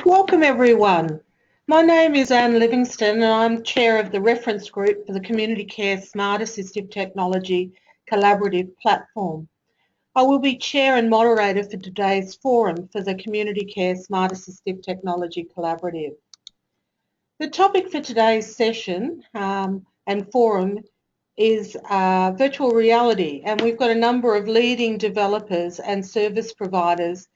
Welcome everyone. My name is Anne Livingstone and I'm Chair of the Reference Group for the Community Care Smart Assistive Technology Collaborative Platform. I will be Chair and Moderator for today's forum for the Community Care Smart Assistive Technology Collaborative. The topic for today's session and forum is virtual reality, and we've got a number of leading developers and service providers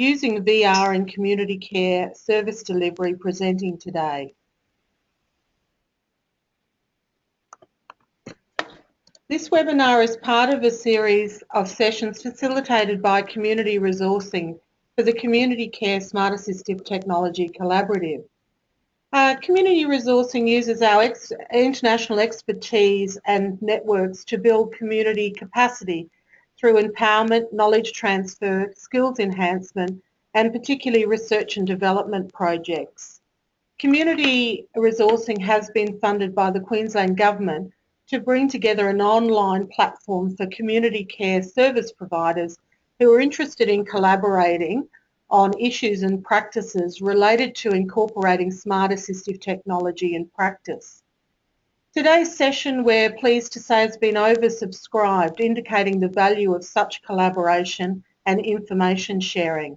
using VR in community care service delivery presenting today. This webinar is part of a series of sessions facilitated by Community Resourcing for the Community Care Smart Assistive Technology Collaborative. Community Resourcing uses our international expertise and networks to build community capacity through empowerment, knowledge transfer, skills enhancement, and particularly research and development projects. Community Resourcing has been funded by the Queensland Government to bring together an online platform for community care service providers who are interested in collaborating on issues and practices related to incorporating smart assistive technology in practice. Today's session, we're pleased to say, has been oversubscribed, indicating the value of such collaboration and information sharing.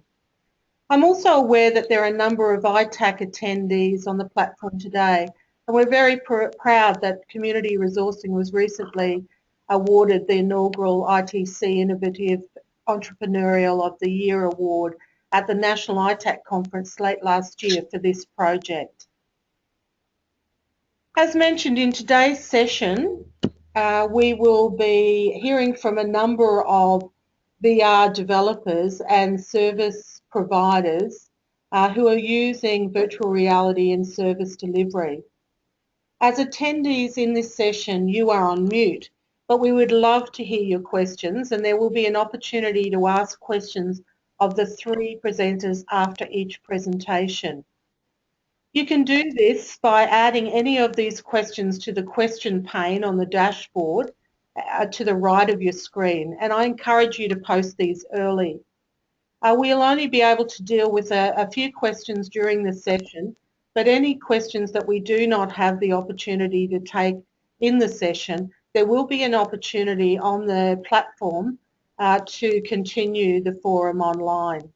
I'm also aware that there are a number of ITAC attendees on the platform today, and we're very proud that Community Resourcing was recently awarded the inaugural ITC Innovative Entrepreneurial of the Year Award at the National ITAC Conference late last year for this project. As mentioned in today's session, we will be hearing from a number of VR developers and service providers who are using virtual reality in service delivery. As attendees in this session, you are on mute, but we would love to hear your questions, and there will be an opportunity to ask questions of the three presenters after each presentation. You can do this by adding any of these questions to the question pane on the dashboard to the right of your screen, and I encourage you to post these early. We'll only be able to deal with a few questions during the session, but any questions that we do not have the opportunity to take in the session, there will be an opportunity on the platform to continue the forum online.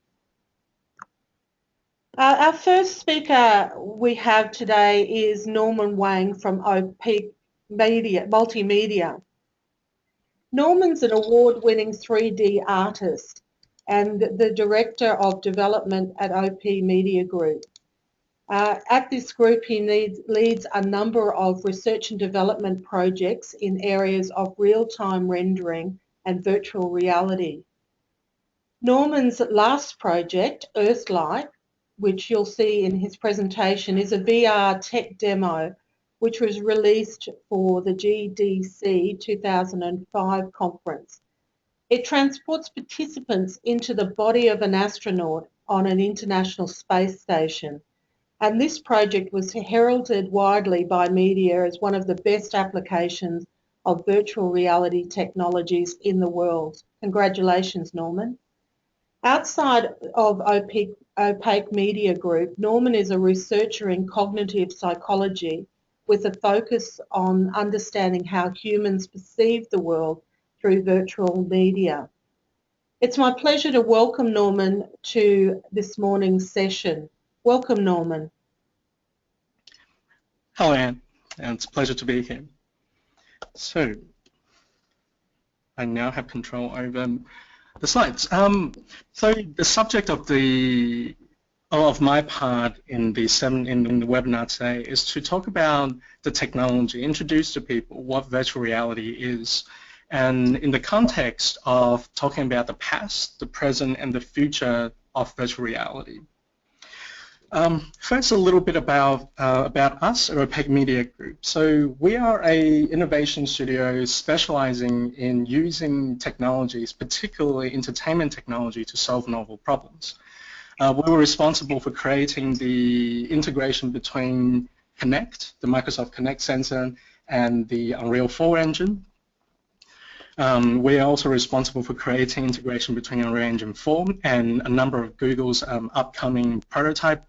Our first speaker we have today is Norman Wang from Opaque Multimedia. Norman's an award-winning 3D artist and the Director of Development at Opaque Media Group. At this group, he leads a number of research and development projects in areas of real-time rendering and virtual reality. Norman's last project, Earthlight, which you'll see in his presentation, is a VR tech demo which was released for the GDC 2005 conference. It transports participants into the body of an astronaut on an international space station, and this project was heralded widely by media as one of the best applications of virtual reality technologies in the world. Congratulations, Norman. Outside of Opaque Media Group, Norman is a researcher in cognitive psychology with a focus on understanding how humans perceive the world through virtual media. It's my pleasure to welcome Norman to this morning's session. Welcome, Norman. Hello, Anne, and it's a pleasure to be here. So, I now have control over the slides. So the subject of my part in the webinar today is to talk about the technology, introduce to people what virtual reality is, and in the context of talking about the past, the present, and the future of virtual reality. First, a little bit about us at Opaque Media Group. So we are an innovation studio specializing in using technologies, particularly entertainment technology, to solve novel problems. We were responsible for creating the integration between Kinect, the Microsoft Kinect sensor, and the Unreal 4 engine. We're also responsible for creating integration between Unreal Engine 4 and a number of Google's upcoming prototype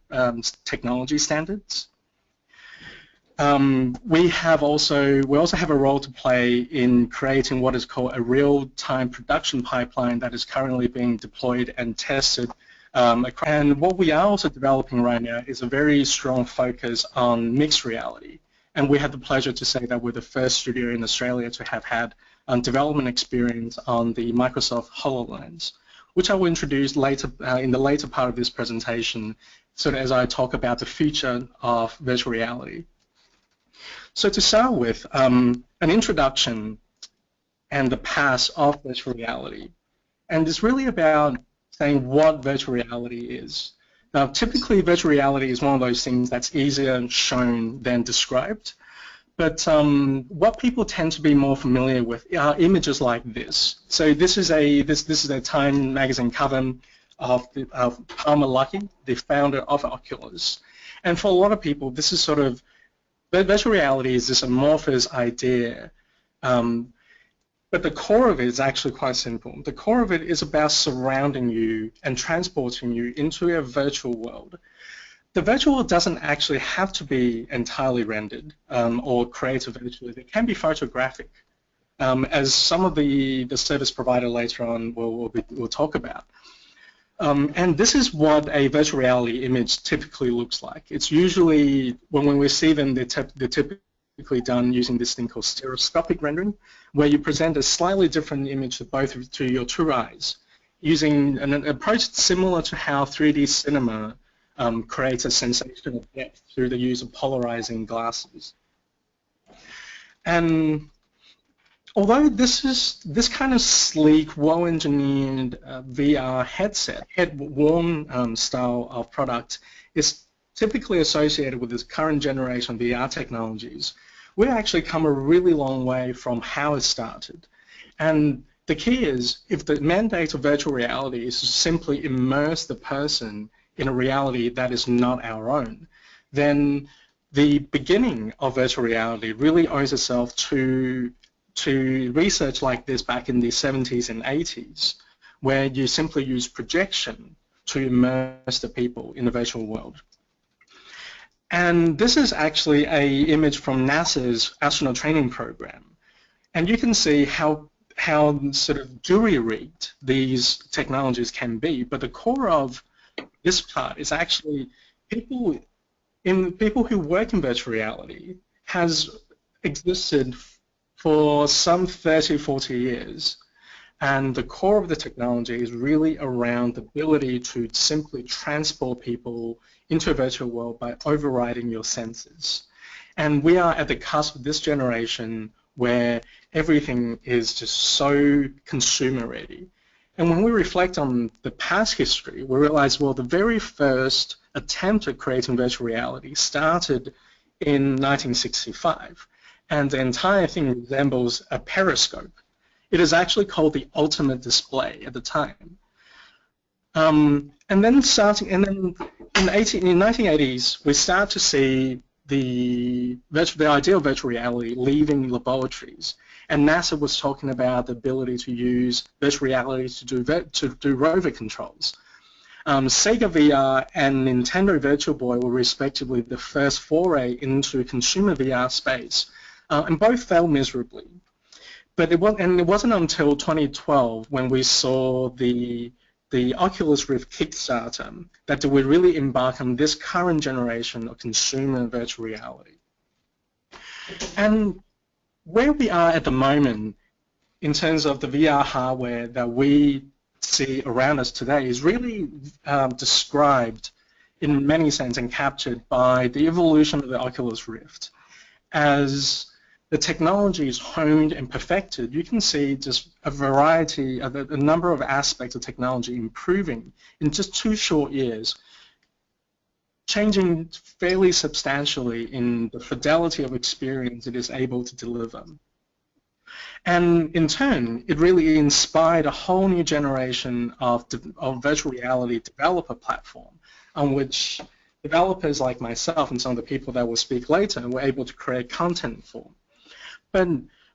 technology standards. We also have a role to play in creating what is called a real-time production pipeline that is currently being deployed and tested. And what we are also developing right now is a very strong focus on mixed reality. And we have the pleasure to say that we're the first studio in Australia to have had development experience on the Microsoft HoloLens, which I will introduce later in the later part of this presentation, sort of as I talk about the future of virtual reality. So to start with, an introduction and the past of virtual reality. And it's really about saying what virtual reality is. Now, typically, virtual reality is one of those things that's easier shown than described. But what people tend to be more familiar with are images like this. So this is a Time magazine cover of Palmer Luckey, the founder of Oculus. And for a lot of people, this is sort of virtual reality is this amorphous idea, but the core of it is actually quite simple. The core of it is about surrounding you and transporting you into a virtual world. The virtual world doesn't actually have to be entirely rendered or created virtually. It can be photographic, as some of the service provider later on will talk about. And this is what a virtual reality image typically looks like. It's usually, when we see them, they're typically done using this thing called stereoscopic rendering, where you present a slightly different image to your two eyes, using an approach similar to how 3D cinema creates a sensation of depth through the use of polarizing glasses. And although this kind of sleek, well-engineered VR headset, head-worn style of product is typically associated with this current generation of VR technologies, we've actually come a really long way from how it started. And the key is, if the mandate of virtual reality is to simply immerse the person in a reality that is not our own, then the beginning of virtual reality really owes itself to research like this back in the 70s and 80s, where you simply use projection to immerse the people in the virtual world. And this is actually an image from NASA's astronaut training program. And you can see how sort of jury-rigged these technologies can be, but the core of this part is actually people who work in virtual reality has existed for some 30, 40 years. And the core of the technology is really around the ability to simply transport people into a virtual world by overriding your senses. And we are at the cusp of this generation where everything is just so consumer ready. And when we reflect on the past history, we realize, well, the very first attempt at creating virtual reality started in 1965. And the entire thing resembles a periscope. It is actually called the ultimate display at the time. And then in the 1980s, we start to see the idea of virtual reality leaving laboratories. And NASA was talking about the ability to use virtual reality to do rover controls. Sega VR and Nintendo Virtual Boy were respectively the first foray into consumer VR space, and both failed miserably. But it wasn't until 2012 when we saw the Oculus Rift Kickstarter that we really embark on this current generation of consumer virtual reality. And where we are at the moment in terms of the VR hardware that we see around us today is really described in many senses and captured by the evolution of the Oculus Rift. As the technology is honed and perfected, you can see just a variety of a number of aspects of technology improving in just 2 short years, changing fairly substantially in the fidelity of experience it is able to deliver. And in turn, it really inspired a whole new generation of virtual reality developer platform on which developers like myself and some of the people that will speak later were able to create content for. But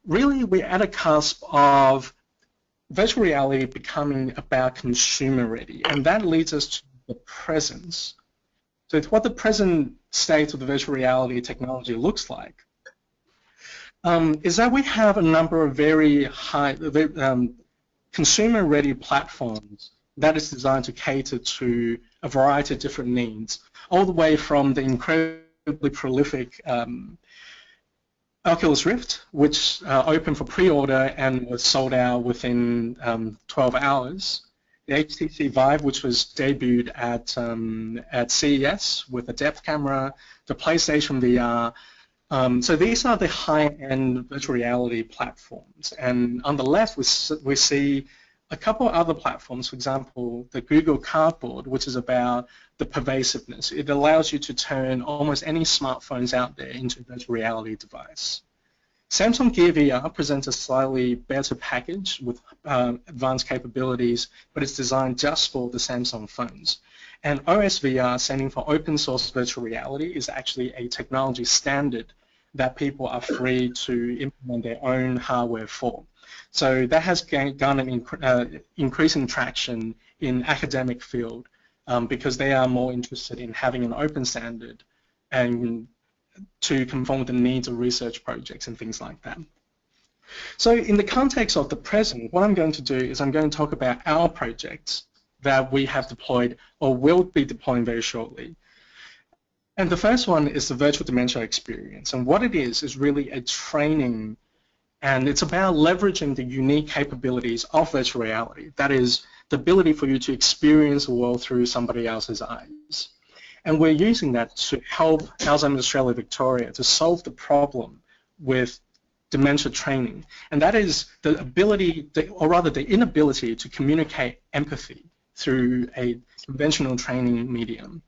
really we're at a cusp of virtual reality becoming about consumer ready, and that leads us to the presence. So it's what the present state of the virtual reality technology looks like. Is that we have a number of very high consumer-ready platforms that is designed to cater to a variety of different needs, all the way from the incredibly prolific Oculus Rift, which opened for pre-order and was sold out within 12 hours. The HTC Vive, which was debuted at CES with a depth camera, the PlayStation VR. So these are the high-end virtual reality platforms. And on the left, we see a couple of other platforms, for example, the Google Cardboard, which is about the pervasiveness. It allows you to turn almost any smartphones out there into a virtual reality device. Samsung Gear VR presents a slightly better package with advanced capabilities, but it's designed just for the Samsung phones. And OS VR, standing for Open Source Virtual Reality, is actually a technology standard that people are free to implement their own hardware for. So that has garnered increasing traction in academic field because they are more interested in having an open standard and to conform with the needs of research projects and things like that. So in the context of the present, what I'm going to do is I'm going to talk about our projects that we have deployed or will be deploying very shortly. And the first one is the virtual dementia experience. And what it is really a training, and it's about leveraging the unique capabilities of virtual reality. That is the ability for you to experience the world through somebody else's eyes. And we're using that to help Alzheimer's Australia Victoria to solve the problem with dementia training. And that is the ability, or rather the inability to communicate empathy through a conventional training medium.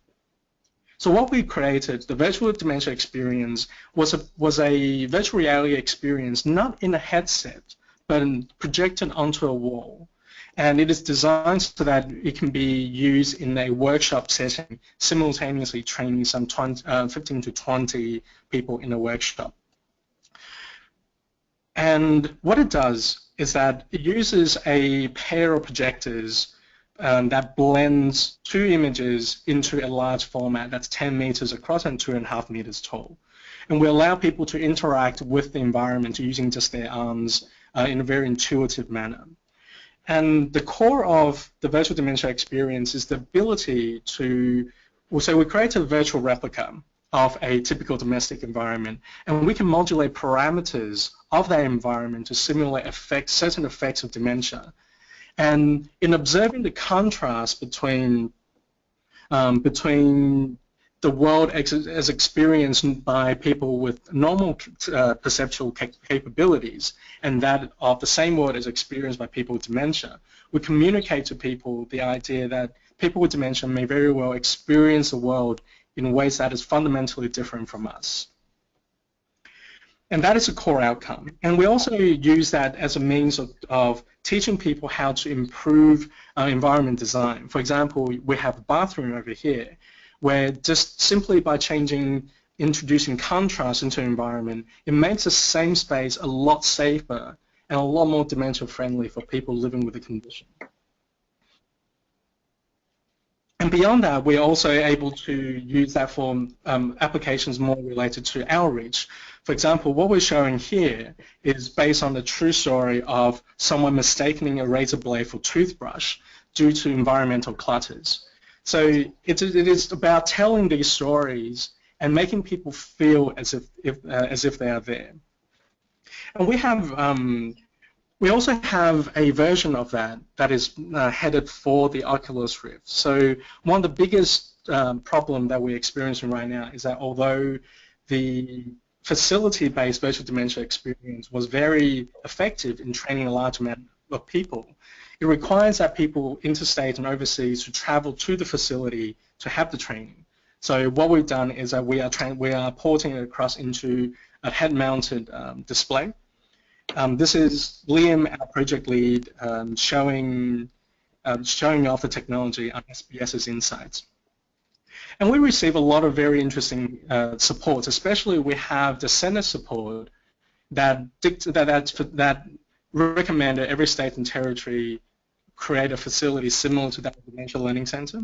So what we created, the virtual dementia experience, was a virtual reality experience not in a headset, but projected onto a wall. And it is designed so that it can be used in a workshop setting, simultaneously training some 15 to 20 people in a workshop. And what it does is that it uses a pair of projectors that blends two images into a large format that's 10 meters across and 2.5 meters tall. And we allow people to interact with the environment using just their arms in a very intuitive manner. And the core of the virtual dementia experience is the ability to, so we create a virtual replica of a typical domestic environment, and we can modulate parameters of that environment to simulate certain effects of dementia. And in observing the contrast between the world as experienced by people with normal perceptual capabilities and that of the same world as experienced by people with dementia, we communicate to people the idea that people with dementia may very well experience the world in ways that is fundamentally different from us. And that is a core outcome. And we also use that as a means of teaching people how to improve environment design. For example, we have a bathroom over here where just simply by introducing contrast into an environment, it makes the same space a lot safer and a lot more dementia friendly for people living with the condition. And beyond that, we're also able to use that for applications more related to outreach. For example, what we're showing here is based on the true story of someone mistaking a razor blade for toothbrush due to environmental clutters. So it is about telling these stories and making people feel as if they are there. And we also have a version of that is headed for the Oculus Rift. So one of the biggest problem that we're experiencing right now is that although the facility-based virtual dementia experience was very effective in training a large amount of people, it requires that people interstate and overseas to travel to the facility to have the training. So what we've done is that we are porting it across into a head-mounted display. This is Liam, our project lead, showing off the technology on SBS's Insights. And we receive a lot of very interesting support, especially we have the center support that recommended every state and territory create a facility similar to that of the Dementia Learning Center.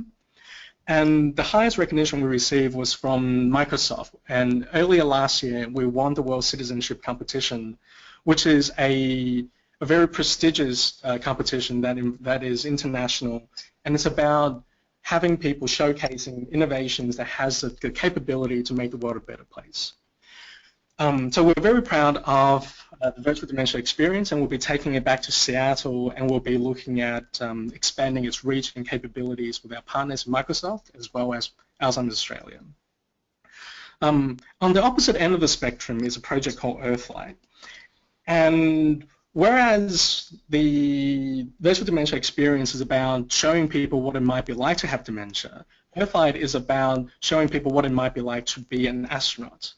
And the highest recognition we received was from Microsoft. And earlier last year, we won the World Citizenship Competition, which is a very prestigious competition that is international. And it's about having people showcasing innovations that has the capability to make the world a better place. So we're very proud of the virtual dementia experience, and we'll be taking it back to Seattle, and we'll be looking at expanding its reach and capabilities with our partners Microsoft as well as Alzheimer's Australia. On the opposite end of the spectrum is a project called Earthlight. And whereas the virtual dementia experience is about showing people what it might be like to have dementia, Earthlight is about showing people what it might be like to be an astronaut.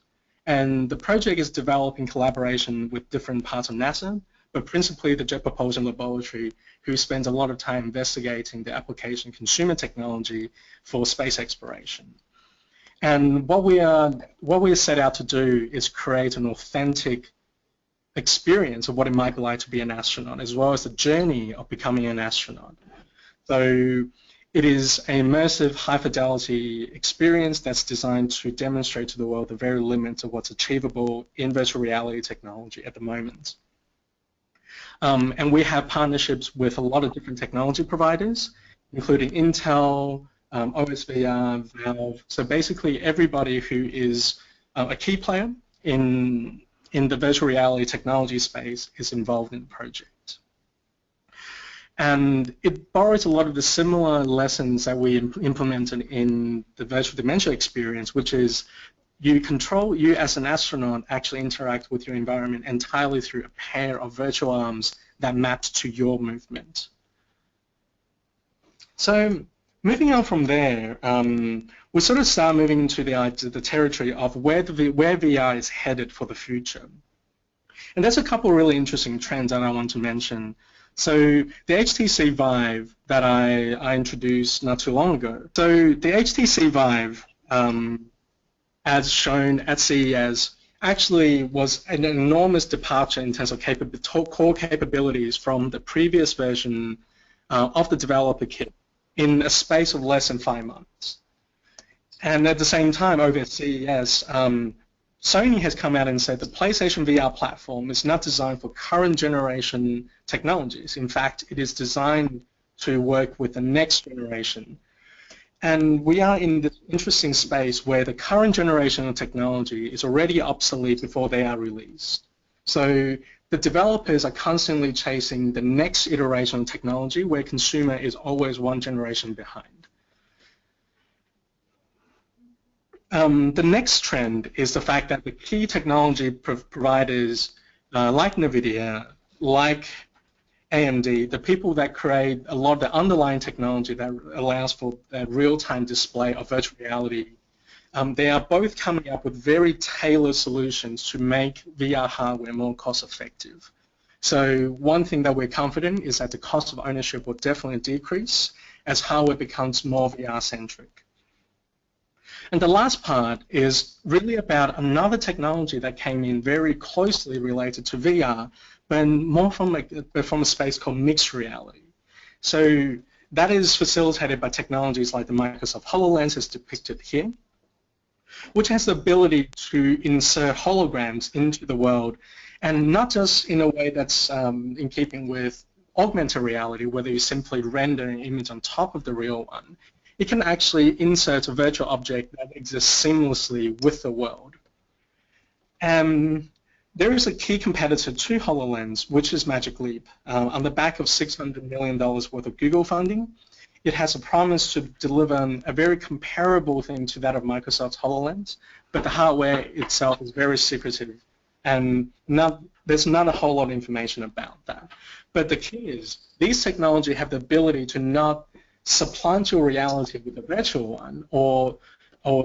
And the project is developed in collaboration with different parts of NASA, but principally the Jet Propulsion Laboratory, who spends a lot of time investigating the application of consumer technology for space exploration. And what we are set out to do is create an authentic experience of what it might be like to be an astronaut, as well as the journey of becoming an astronaut. So it is an immersive, high-fidelity experience that's designed to demonstrate to the world the very limits of what's achievable in virtual reality technology at the moment. And we have partnerships with a lot of different technology providers, including Intel, OSVR, Valve. So basically everybody who is a key player in the virtual reality technology space is involved in the project. And it borrows a lot of the similar lessons that we implemented in the virtual dementia experience, which is you as an astronaut actually interact with your environment entirely through a pair of virtual arms that maps to your movement. So moving on from there, we sort of start moving into the territory of where VR is headed for the future. And there's a couple of really interesting trends that I want to mention. So the HTC Vive that I introduced not too long ago. So the HTC Vive, as shown at CES, actually was an enormous departure in terms of core capabilities from the previous version of the developer kit in a space of less than 5 months. And at the same time, over at CES, Sony has come out and said the PlayStation VR platform is not designed for current generation technologies. In fact, it is designed to work with the next generation. And we are in this interesting space where the current generation of technology is already obsolete before they are released. So the developers are constantly chasing the next iteration of technology where consumer is always one generation behind. The next trend is the fact that the key technology providers like NVIDIA, like AMD, the people that create a lot of the underlying technology that allows for real-time display of virtual reality, they are both coming up with very tailored solutions to make VR hardware more cost-effective. So one thing that we're confident is that the cost of ownership will definitely decrease as hardware becomes more VR-centric. And the last part is really about another technology that came in very closely related to VR, but more from a space called mixed reality. So that is facilitated by technologies like the Microsoft HoloLens as depicted here, which has the ability to insert holograms into the world, and not just in a way that's in keeping with augmented reality, whether you simply render an image on top of the real one. It can actually insert a virtual object that exists seamlessly with the world. And there is a key competitor to HoloLens, which is Magic Leap. On the back of $600 million worth of Google funding, it has a promise to deliver a very comparable thing to that of Microsoft's HoloLens, but the hardware itself is very secretive, and there's not a whole lot of information about that. But the key is, these technologies have the ability to not supplant your reality with a virtual one or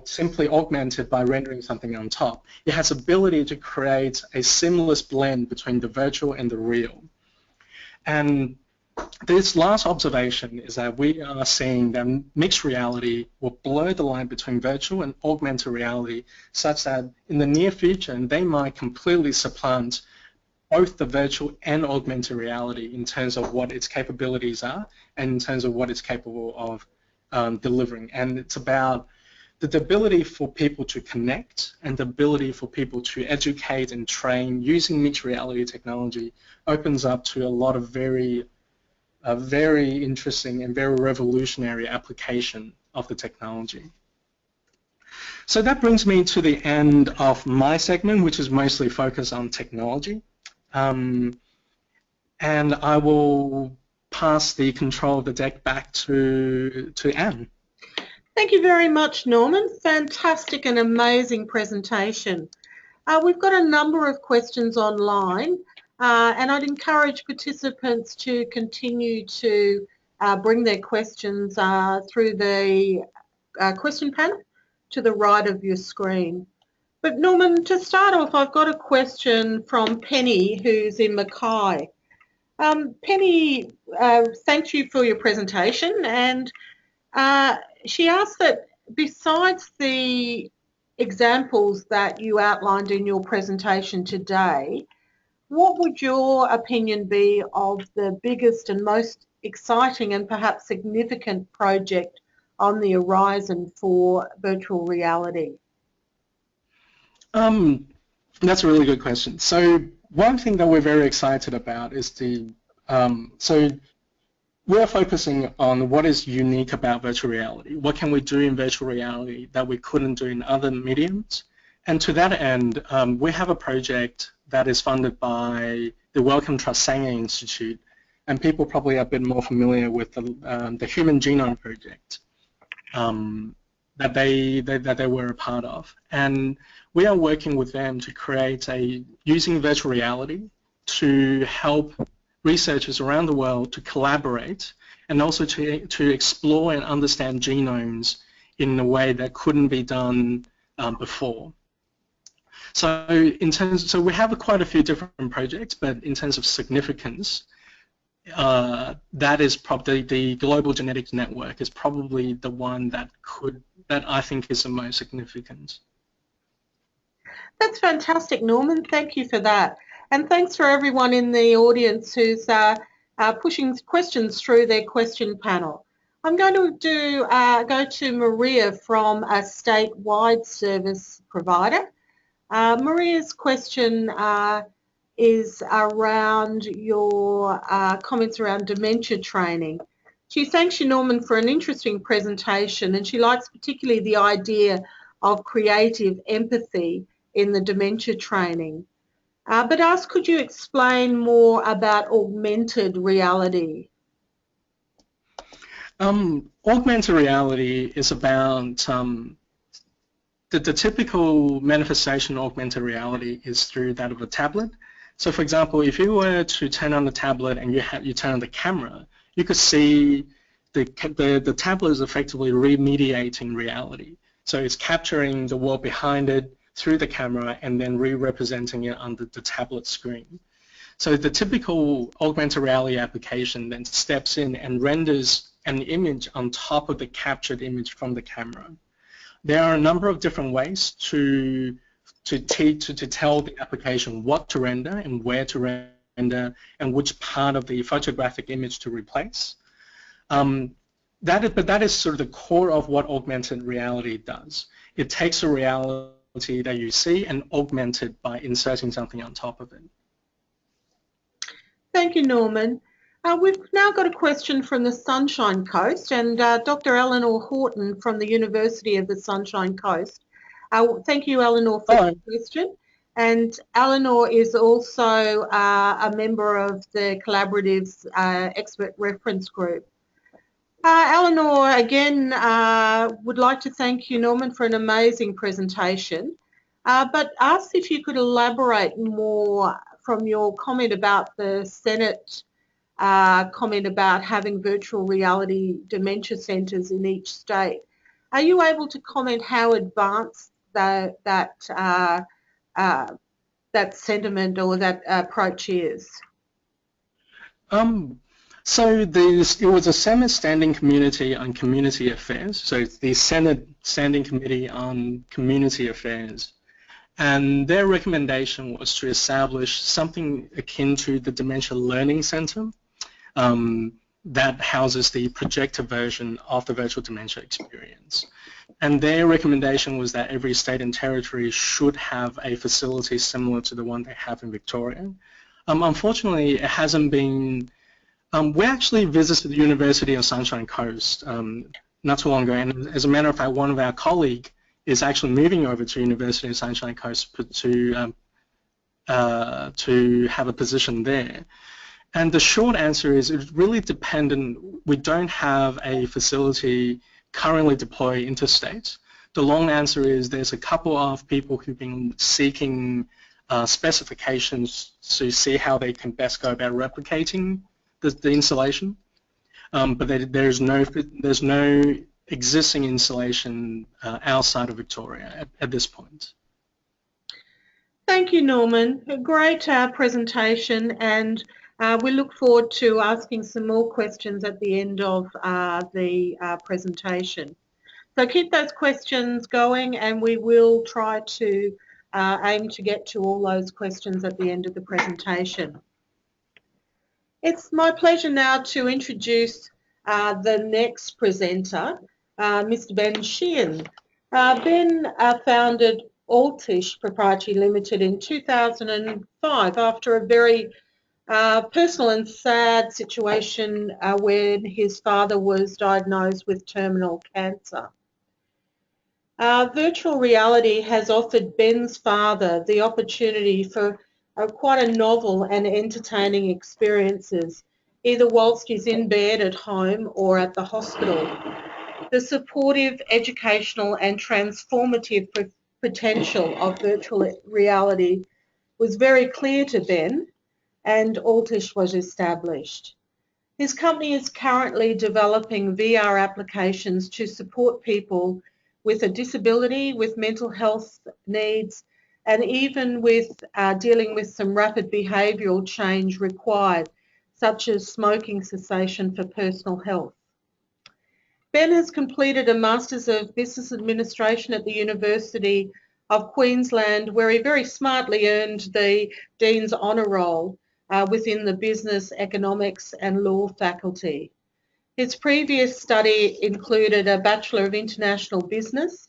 simply augment it by rendering something on top. It has ability to create a seamless blend between the virtual and the real. And this last observation is that we are seeing that mixed reality will blur the line between virtual and augmented reality such that in the near future they might completely supplant both the virtual and augmented reality in terms of what its capabilities are and in terms of what it's capable of delivering. And it's about the ability for people to connect and the ability for people to educate and train using mixed reality technology opens up to a lot of very interesting and very revolutionary application of the technology. So that brings me to the end of my segment, which is mostly focused on technology. And I will pass the control of the deck back to Anne. Thank you very much, Norman. Fantastic and amazing presentation. We've got a number of questions online, and I'd encourage participants to continue to bring their questions through the question panel to the right of your screen. But Norman, to start off, I've got a question from Penny, who's in Mackay. Penny, thank you for your presentation, and she asked that besides the examples that you outlined in your presentation today, what would your opinion be of the biggest and most exciting and perhaps significant project on the horizon for virtual reality? That's a really good question. So one thing that we're very excited about is so we're focusing on what is unique about virtual reality. What can we do in virtual reality that we couldn't do in other mediums? And to that end, we have a project that is funded by the Wellcome Trust Sanger Institute, and people probably are a bit more familiar with the Human Genome Project that they were a part of. And we are working with them to create using virtual reality to help researchers around the world to collaborate and also to explore and understand genomes in a way that couldn't be done before. So we have quite a few different projects, but in terms of significance, that is probably the Global Genetics Network is probably the one that I think is the most significant. That's fantastic, Norman. Thank you for that. And thanks for everyone in the audience who's pushing questions through their question panel. I'm going to go to Maria from a statewide service provider. Maria's question is around your comments around dementia training. She thanks you, Norman, for an interesting presentation, and she likes particularly the idea of creative empathy in the dementia training. But asks, could you explain more about augmented reality? Augmented reality is about the typical manifestation of augmented reality is through that of a tablet. So, for example, if you were to turn on the tablet and you turn on the camera, you could see the tablet is effectively remediating reality. So it's capturing the world behind it through the camera and then re-representing it on the tablet screen. So the typical augmented reality application then steps in and renders an image on top of the captured image from the camera. There are a number of different ways to tell the application what to render and where to render and which part of the photographic image to replace. But that is sort of the core of what augmented reality does. It takes a reality that you see and augment it by inserting something on top of it. Thank you, Norman. We've now got a question from the Sunshine Coast, and Dr. Eleanor Horton from the University of the Sunshine Coast. Thank you, Eleanor, for the question. And Eleanor is also a member of the Collaborative's Expert Reference Group. Eleanor, again, would like to thank you, Norman, for an amazing presentation, but asked if you could elaborate more from your comment about the Senate comment about having virtual reality dementia centres in each state. Are you able to comment how advanced that sentiment or that approach is? So it was a Senate Standing Committee on Community Affairs, so it's the Senate Standing Committee on Community Affairs. And their recommendation was to establish something akin to the Dementia Learning Centre that houses the projector version of the virtual dementia experience. And their recommendation was that every state and territory should have a facility similar to the one they have in Victoria. Unfortunately, it hasn't been. We actually visited the University of Sunshine Coast not too long ago, and as a matter of fact, one of our colleagues is actually moving over to University of Sunshine Coast to have a position there. And the short answer is it's really dependent. We don't have a facility currently deployed interstate. The long answer is there's a couple of people who've been seeking specifications to see how they can best go about replicating the installation, but there's no existing installation outside of Victoria at this point. Thank you, Norman. A great presentation, and we look forward to asking some more questions at the end of the presentation. So keep those questions going, and we will try to aim to get to all those questions at the end of the presentation. It's my pleasure now to introduce the next presenter, Mr. Ben Sheehan. Ben founded Altish Proprietary Limited in 2005 after a very personal and sad situation when his father was diagnosed with terminal cancer. Virtual reality has offered Ben's father the opportunity for quite a novel and entertaining experiences, either whilst he's in bed at home or at the hospital. The supportive, educational and transformative potential of virtual reality was very clear to Ben, and Altish was established. His company is currently developing VR applications to support people with a disability, with mental health needs, and even with dealing with some rapid behavioural change required, such as smoking cessation for personal health. Ben has completed a Masters of Business Administration at the University of Queensland, where he very smartly earned the Dean's Honour Roll within the Business, Economics and Law faculty. His previous study included a Bachelor of International Business,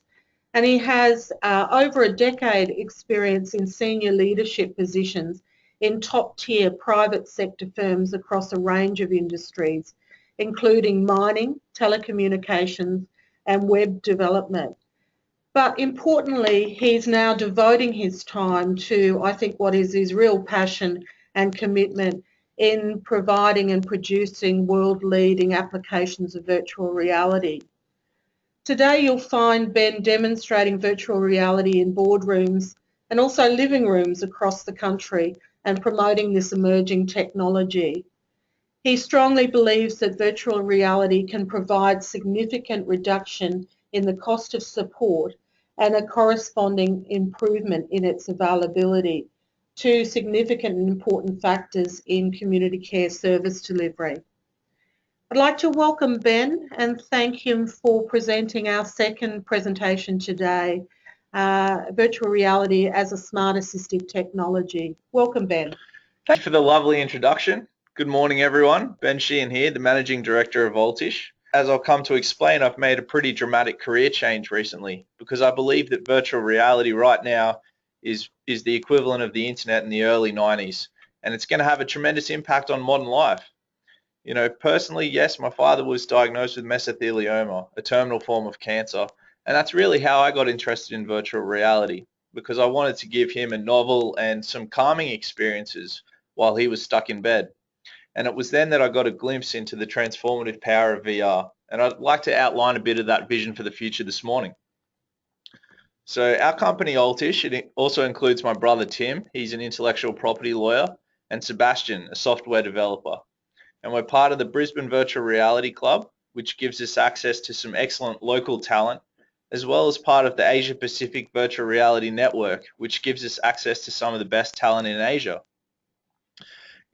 and he has over a decade experience in senior leadership positions in top-tier private sector firms across a range of industries, including mining, telecommunications and web development. But importantly, he's now devoting his time to, I think, what is his real passion and commitment in providing and producing world-leading applications of virtual reality. Today you'll find Ben demonstrating virtual reality in boardrooms and also living rooms across the country and promoting this emerging technology. He strongly believes that virtual reality can provide significant reduction in the cost of support and a corresponding improvement in its availability, two significant and important factors in community care service delivery. I'd like to welcome Ben and thank him for presenting our second presentation today, Virtual Reality as a Smart Assistive Technology. Welcome, Ben. Thank you for the lovely introduction. Good morning, everyone. Ben Sheehan here, the Managing Director of Altish. As I'll come to explain, I've made a pretty dramatic career change recently because I believe that virtual reality right now is the equivalent of the internet in the early 90s, and it's going to have a tremendous impact on modern life. You know, personally, yes, my father was diagnosed with mesothelioma, a terminal form of cancer, and that's really how I got interested in virtual reality, because I wanted to give him a novel and some calming experiences while he was stuck in bed. And it was then that I got a glimpse into the transformative power of VR, and I'd like to outline a bit of that vision for the future this morning. So our company Altish, it also includes my brother Tim, he's an intellectual property lawyer, and Sebastian, a software developer. And we're part of the Brisbane Virtual Reality Club, which gives us access to some excellent local talent, as well as part of the Asia Pacific Virtual Reality Network, which gives us access to some of the best talent in Asia.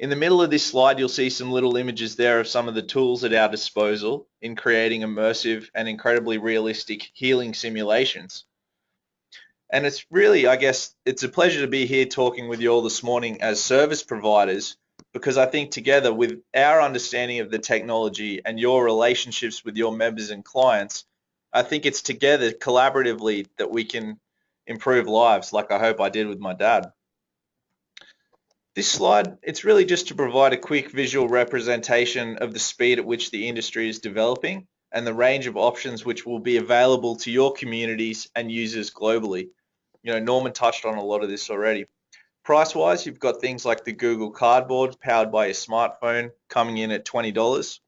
In the middle of this slide, you'll see some little images there of some of the tools at our disposal in creating immersive and incredibly realistic healing simulations. And it's really, I guess, it's a pleasure to be here talking with you all this morning as service providers, because I think together with our understanding of the technology and your relationships with your members and clients, I think it's together collaboratively that we can improve lives, like I hope I did with my dad. This slide, it's really just to provide a quick visual representation of the speed at which the industry is developing and the range of options which will be available to your communities and users globally. Norman touched on a lot of this already. Price-wise, you've got things like the Google Cardboard powered by your smartphone coming in at $20,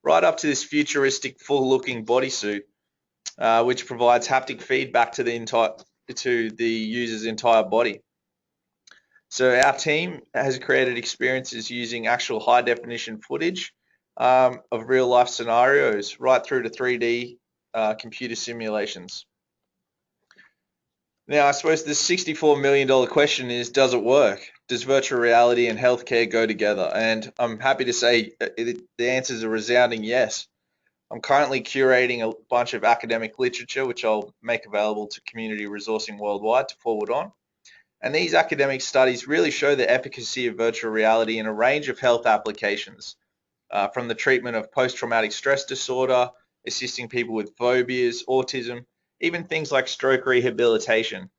right up to this futuristic full-looking bodysuit, which provides haptic feedback to the user's entire body. So our team has created experiences using actual high-definition footage of real-life scenarios right through to 3D computer simulations. Now, I suppose the $64 million question is, does it work? Does virtual reality and healthcare go together? And I'm happy to say the answer is a resounding yes. I'm currently curating a bunch of academic literature, which I'll make available to community resourcing worldwide to forward on. And these academic studies really show the efficacy of virtual reality in a range of health applications, from the treatment of post-traumatic stress disorder, assisting people with phobias, autism, even things like stroke rehabilitation.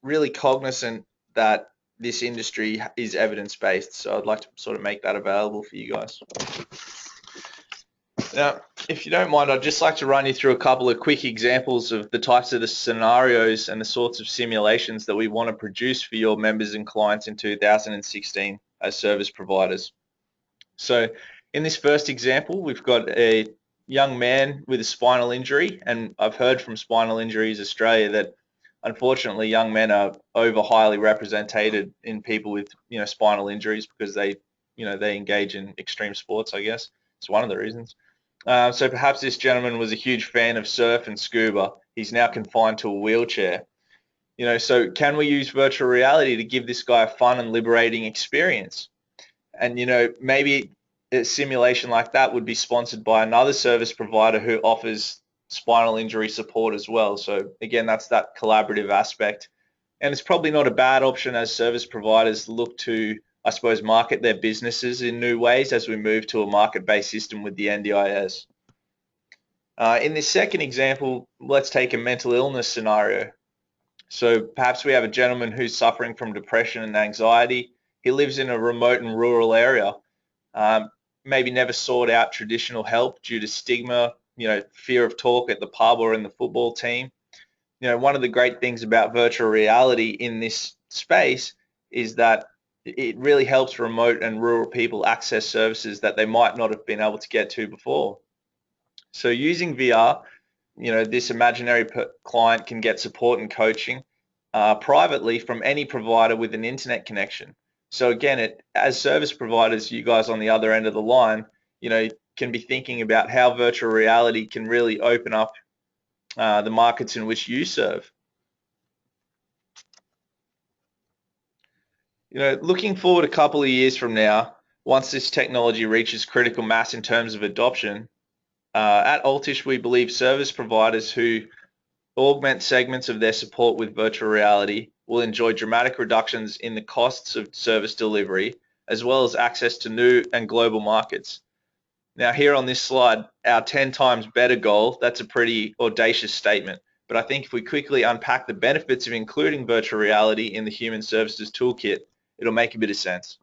Really cognizant that this industry is evidence-based, so I'd like to sort of make that available for you guys. Now, if you don't mind, I'd just like to run you through a couple of quick examples of the types of the scenarios and the sorts of simulations that we want to produce for your members and clients in 2016 as service providers. So in this first example, we've got a young man with a spinal injury, and I've heard from Spinal Injuries Australia that unfortunately young men are over highly represented in people with spinal injuries because they engage in extreme sports. I guess it's one of the reasons. So perhaps this gentleman was a huge fan of surf and scuba. He's now confined to a wheelchair. So can we use virtual reality to give this guy a fun and liberating experience? And maybe a simulation like that would be sponsored by another service provider who offers spinal injury support as well. So again, that's that collaborative aspect. And it's probably not a bad option as service providers look to, I suppose, market their businesses in new ways as we move to a market-based system with the NDIS. In this second example, let's take a mental illness scenario. So perhaps we have a gentleman who's suffering from depression and anxiety. He lives in a remote and rural area, maybe never sought out traditional help due to stigma, fear of talk at the pub or in the football team. One of the great things about virtual reality in this space is that it really helps remote and rural people access services that they might not have been able to get to before. So using VR, this imaginary client can get support and coaching privately from any provider with an internet connection. So again, as service providers, you guys on the other end of the line, can be thinking about how virtual reality can really open up the markets in which you serve. Looking forward a couple of years from now, once this technology reaches critical mass in terms of adoption, at Altish we believe service providers who augment segments of their support with virtual reality will enjoy dramatic reductions in the costs of service delivery, as well as access to new and global markets. Now here on this slide, our 10 times better goal, that's a pretty audacious statement, but I think if we quickly unpack the benefits of including virtual reality in the Human Services Toolkit, it'll make a bit of sense.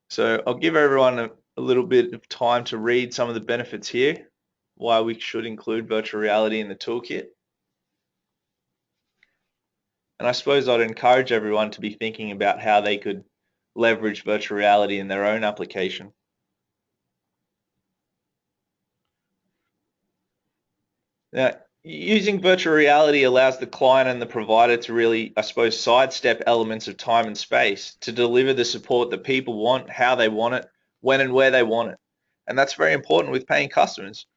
So I'll give everyone a little bit of time to read some of the benefits here, why we should include virtual reality in the toolkit. And I suppose I'd encourage everyone to be thinking about how they could leverage virtual reality in their own application. Now, using virtual reality allows the client and the provider to really, I suppose, sidestep elements of time and space to deliver the support that people want, how they want it, when and where they want it. And that's very important with paying customers.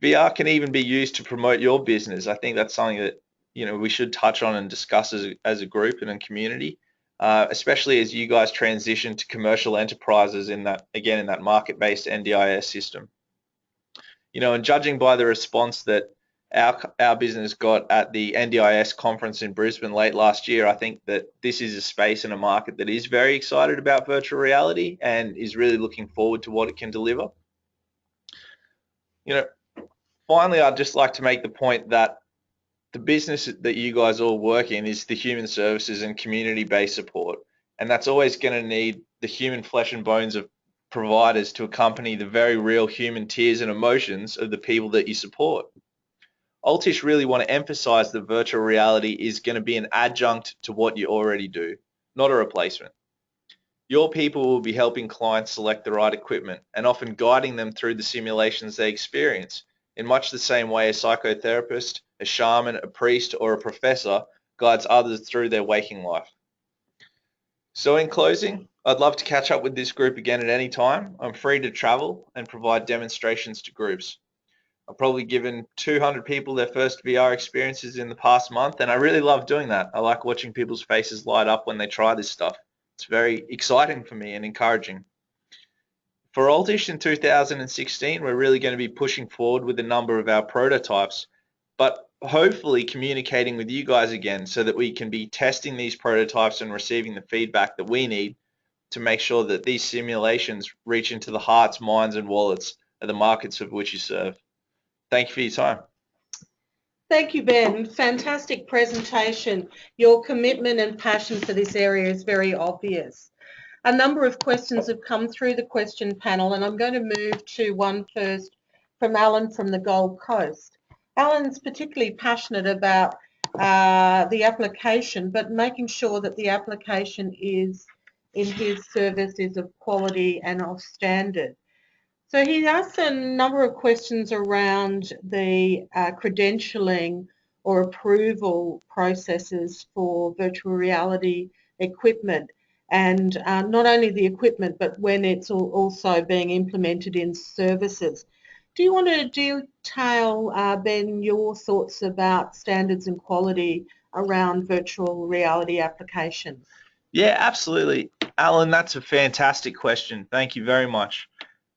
VR can even be used to promote your business. I think that's something that we should touch on and discuss as a group and a community, especially as you guys transition to commercial enterprises in that market-based NDIS system. And judging by the response that our business got at the NDIS conference in Brisbane late last year, I think that this is a space and a market that is very excited about virtual reality and is really looking forward to what it can deliver. Finally, I'd just like to make the point that the business that you guys all work in is the human services and community-based support, and that's always going to need the human flesh and bones of providers to accompany the very real human tears and emotions of the people that you support. Altish really want to emphasize that virtual reality is going to be an adjunct to what you already do, not a replacement. Your people will be helping clients select the right equipment and often guiding them through the simulations they experience in much the same way a psychotherapist, a shaman, a priest, or a professor guides others through their waking life. So in closing, I'd love to catch up with this group again at any time. I'm free to travel and provide demonstrations to groups. I've probably given 200 people their first VR experiences in the past month, and I really love doing that. I like watching people's faces light up when they try this stuff. It's very exciting for me and encouraging. For Altish in 2016, we're really going to be pushing forward with a number of our prototypes, but hopefully communicating with you guys again so that we can be testing these prototypes and receiving the feedback that we need to make sure that these simulations reach into the hearts, minds, and wallets of the markets of which you serve. Thank you for your time. Thank you, Ben. Fantastic presentation. Your commitment and passion for this area is very obvious. A number of questions have come through the question panel, and I'm going to move to one first from Alan from the Gold Coast. Alan's particularly passionate about the application, but making sure that the application is in his service is of quality and of standard. So he asked a number of questions around the credentialing or approval processes for virtual reality equipment, and not only the equipment, but when it's also being implemented in services. Do you want to detail, Ben, your thoughts about standards and quality around virtual reality applications? Yeah, absolutely. Alan, that's a fantastic question. Thank you very much.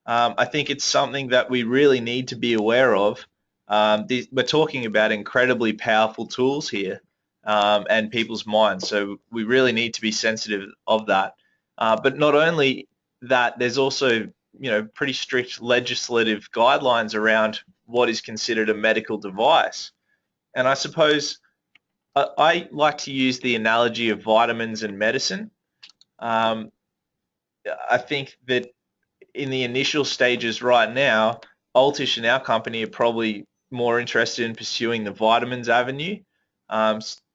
I think it's something that we really need to be aware of. We're talking about incredibly powerful tools here and people's minds, so we really need to be sensitive of that. But not only that, there's also pretty strict legislative guidelines around what is considered a medical device. And I suppose I like to use the analogy of vitamins and medicine. I think that in the initial stages right now, Altish and our company are probably more interested in pursuing the vitamins avenue.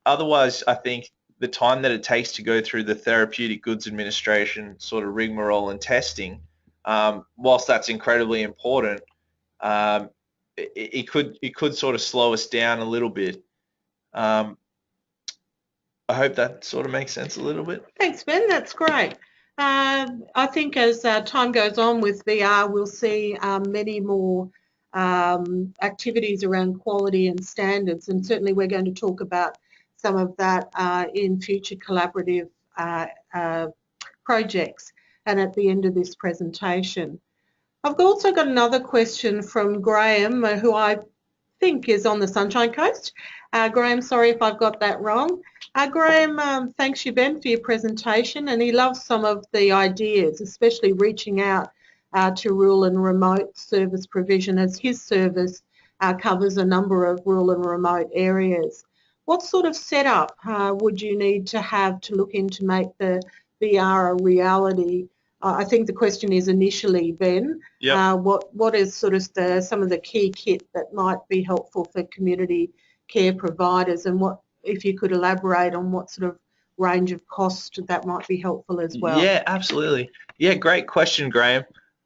Otherwise, I think the time that it takes to go through the therapeutic goods administration sort of rigmarole and testing, whilst that's incredibly important, it could sort of slow us down a little bit. I hope that sort of makes sense a little bit. Thanks, Ben. That's great. I think as time goes on with VR, we'll see many more activities around quality and standards, and certainly we're going to talk about some of that in future collaborative projects and at the end of this presentation. I've also got another question from Graham, who I think is on the Sunshine Coast. Graham, sorry if I've got that wrong. Graham thanks you, Ben, for your presentation, and he loves some of the ideas, especially reaching out to rural and remote service provision, as his service covers a number of rural and remote areas. What sort of setup would you need to have to look in to make the VR a reality? I think the question is initially, Ben, yep. What is sort of some of the key kit that might be helpful for community care providers, and what, if you could elaborate on what sort of range of cost that might be helpful as well? Yeah, absolutely. Yeah, great question, Graham.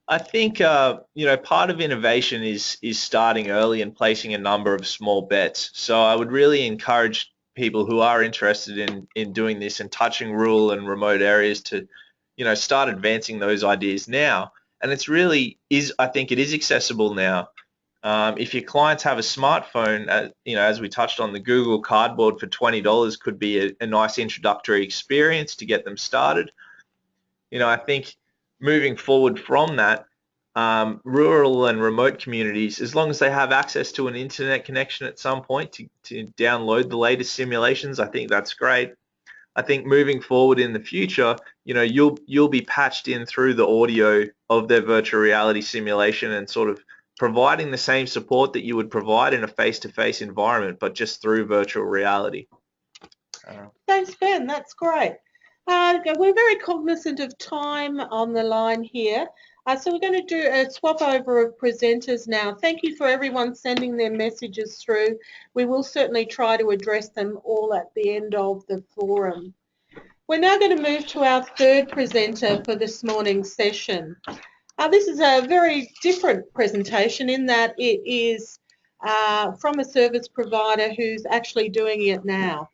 I think part of innovation is starting early and placing a number of small bets. So I would really encourage people who are interested in doing this and touching rural and remote areas to start advancing those ideas now. And it's really I think it is accessible now. If your clients have a smartphone, as we touched on, the Google Cardboard for $20 could be a nice introductory experience to get them started. I think moving forward from that, rural and remote communities, as long as they have access to an internet connection at some point to download the latest simulations, I think that's great. I think moving forward in the future, you'll be patched in through the audio of their virtual reality simulation and sort of providing the same support that you would provide in a face-to-face environment, but just through virtual reality. Thanks, Ben. That's great. We're very cognizant of time on the line here. So we're going to do a swap over of presenters now. Thank you for everyone sending their messages through. We will certainly try to address them all at the end of the forum. We're now going to move to our third presenter for this morning's session. This is a very different presentation in that it is from a service provider who's actually doing it now.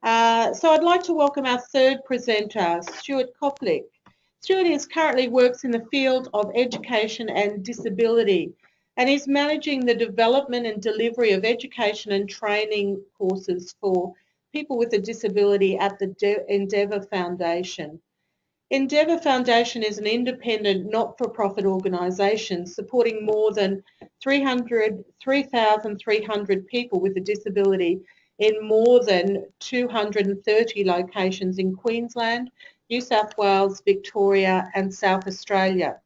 So I'd like to welcome our third presenter, Stewart Koplick. Stewart currently works in the field of education and disability and is managing the development and delivery of education and training courses for people with a disability at the Endeavou Foundation. Endeavou Foundation is an independent, not-for-profit organisation supporting more than 3,300 people with a disability in more than 230 locations in Queensland, New South Wales, Victoria and South Australia.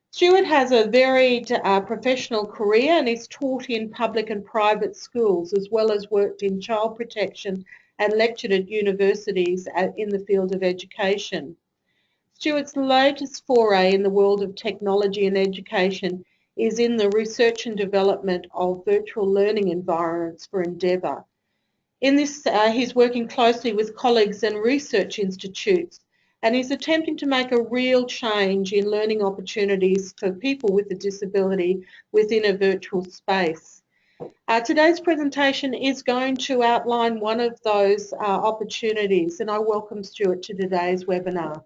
Stewart has a varied professional career and is taught in public and private schools, as well as worked in child protection and lectured at universities in the field of education. Stewart's latest foray in the world of technology and education is in the research and development of virtual learning environments for Endeavour. In this, he's working closely with colleagues and research institutes, and he's attempting to make a real change in learning opportunities for people with a disability within a virtual space. Today's presentation is going to outline one of those opportunities, and I welcome Stewart to today's webinar.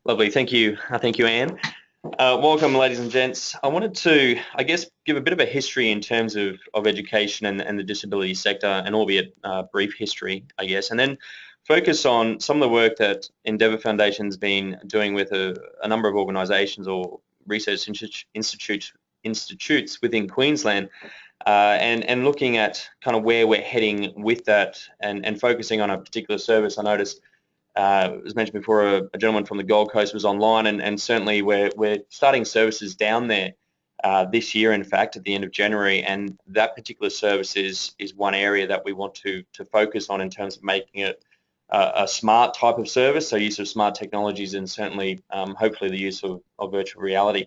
Lovely, thank you. Thank you, Anne. Welcome, ladies and gents. I wanted to, give a bit of a history in terms of education and the disability sector, and albeit brief history, and then focus on some of the work that Endeavou Foundation's been doing with a number of organisations or research institutes within Queensland, and looking at kind of where we're heading with that, and focusing on a particular service. I noticed, as mentioned before, a gentleman from the Gold Coast was online, and certainly we're starting services down there this year, in fact, at the end of January, and that particular service is one area that we want to focus on in terms of making it a smart type of service, so use of smart technologies, and certainly hopefully the use of virtual reality.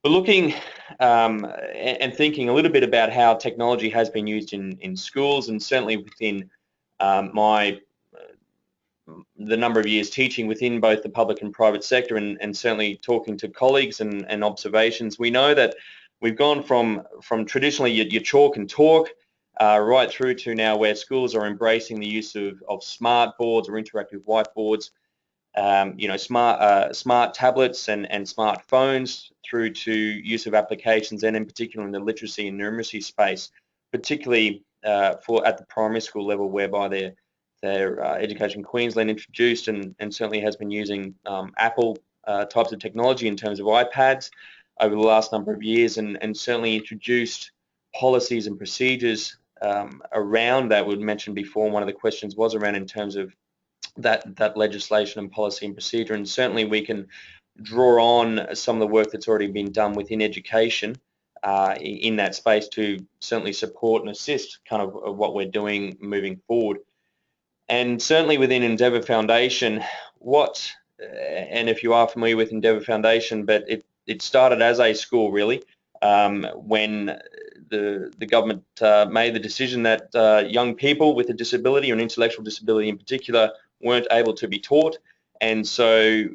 But looking and thinking a little bit about how technology has been used in schools, and certainly within the number of years teaching within both the public and private sector, and certainly talking to colleagues and observations, we know that we've gone from traditionally your chalk and talk right through to now where schools are embracing the use of smart boards or interactive whiteboards, smart tablets and smartphones, through to use of applications, and in particular in the literacy and numeracy space, particularly at the primary school level, whereby their Education Queensland introduced and certainly has been using Apple types of technology in terms of iPads over the last number of years, and certainly introduced policies and procedures around that. We mentioned before, one of the questions was around in terms of that legislation and policy and procedure, and certainly we can draw on some of the work that's already been done within education in that space to certainly support and assist kind of what we're doing moving forward. And certainly within Endeavou Foundation, and if you are familiar with Endeavou Foundation, but it started as a school really, when the government made the decision that young people with a disability, or an intellectual disability in particular, weren't able to be taught, and so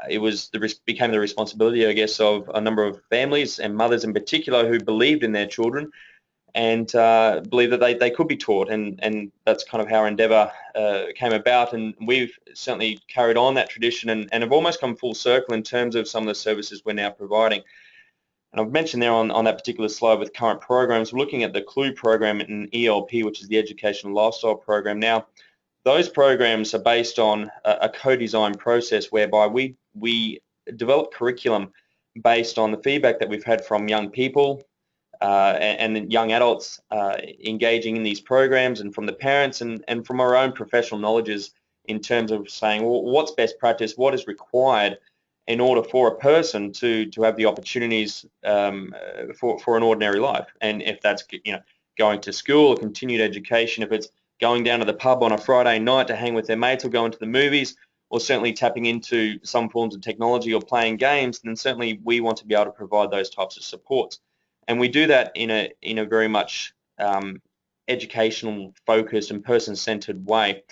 it became the responsibility, I guess, of a number of families and mothers in particular who believed in their children and believed that they could be taught, and that's kind of how Endeavour came about, and we've certainly carried on that tradition and have almost come full circle in terms of some of the services we're now providing. And I've mentioned there on that particular slide with current programs, we're looking at the CLUE program and ELP, which is the Education and Lifestyle program. Now, those programs are based on a co-design process whereby we developed curriculum based on the feedback that we've had from young people and young adults engaging in these programs, and from the parents and from our own professional knowledges in terms of saying, well, what's best practice, what is required in order for a person to have the opportunities for an ordinary life. And if that's, you know, going to school or continued education, if it's going down to the pub on a Friday night to hang with their mates or going to the movies, or certainly tapping into some forms of technology or playing games, then certainly we want to be able to provide those types of supports. And we do that in a very much educational focused and person-centered way.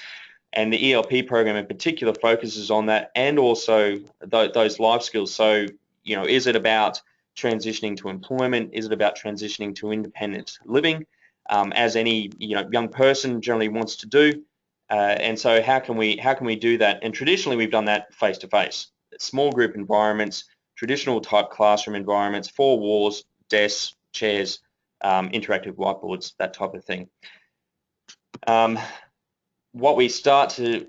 And the ELP program in particular focuses on that, and also those life skills. So, you know, is it about transitioning to employment? Is it about transitioning to independent living, as any, you know, young person generally wants to do? And so how can we do that? And traditionally we've done that face-to-face, small group environments, traditional type classroom environments, 4 walls, desks, chairs, interactive whiteboards, that type of thing. What we've started